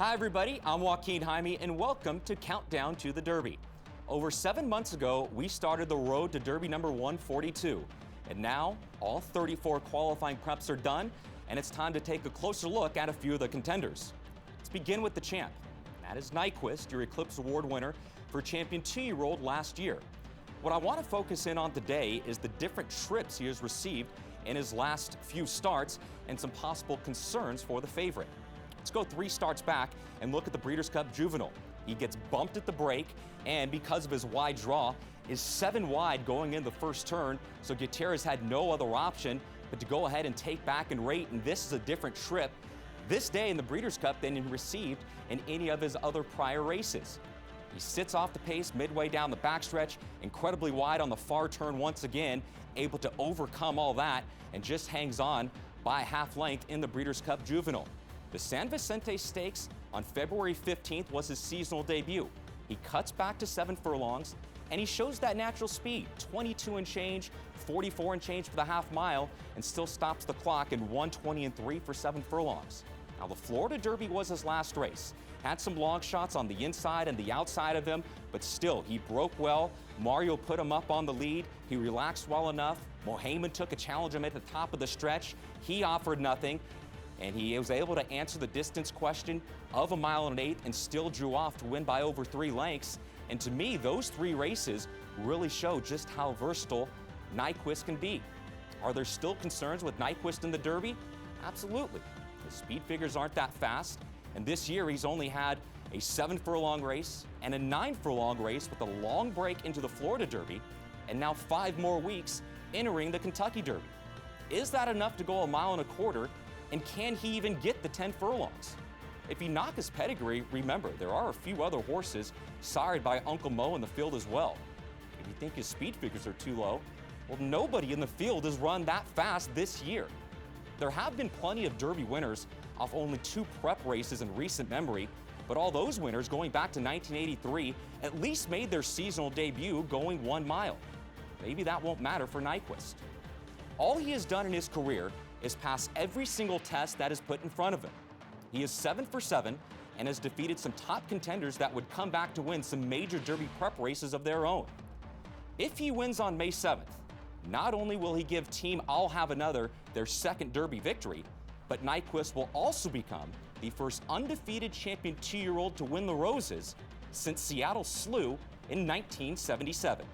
Hi everybody, I'm Joaquin Jaime and welcome to Countdown to the Derby. Over 7 months ago, we started the road to Derby number 142. And now, all 34 qualifying preps are done, and it's time to take a closer look at a few of the contenders. Let's begin with the champ. That is Nyquist, your Eclipse Award winner for Champion 2-year-old last year. What I want to focus in on today is the different trips he has received in his last few starts and some possible concerns for the favorite. Let's go 3 starts back and look at the Breeders' Cup Juvenile. He gets bumped at the break, and because of his wide draw, is 7 wide going in the first turn, so Gutierrez had no other option but to go ahead and take back and rate, and this is a different trip this day in the Breeders' Cup than he received in any of his other prior races. He sits off the pace midway down the backstretch, incredibly wide on the far turn once again, able to overcome all that, and just hangs on by a half length in the Breeders' Cup Juvenile. The San Vicente Stakes on February 15th was his seasonal debut. He cuts back to 7 furlongs, and he shows that natural speed, 22 and change, 44 and change for the half mile, and still stops the clock in 1:20 and 3 for 7 furlongs. Now, the Florida Derby was his last race. Had some long shots on the inside and the outside of him, but still, he broke well. Mario put him up on the lead. He relaxed well enough. Mohaymen took a challenge him at the top of the stretch. He offered nothing, and he was able to answer the distance question of 1 mile and 1/8 and still drew off to win by over 3 lengths. And to me, those 3 races really show just how versatile Nyquist can be. Are there still concerns with Nyquist in the Derby? Absolutely. His speed figures aren't that fast, and this year he's only had a 7 furlong race and a 9 furlong race with a long break into the Florida Derby, and now 5 more weeks entering the Kentucky Derby. Is that enough to go 1.25 miles? And can he even get the 10 furlongs? If you knock his pedigree, remember, there are a few other horses sired by Uncle Mo in the field as well. If you think his speed figures are too low, well, nobody in the field has run that fast this year. There have been plenty of Derby winners off only 2 prep races in recent memory, but all those winners going back to 1983 at least made their seasonal debut going 1 mile. Maybe that won't matter for Nyquist. All he has done in his career is pass every single test that is put in front of him. He is 7 for 7 and has defeated some top contenders that would come back to win some major Derby prep races of their own. If he wins on May 7th, not only will he give Team I'll Have Another their 2nd Derby victory, but Nyquist will also become the first undefeated Champion 2-year-old to win the Roses since Seattle Slew in 1977.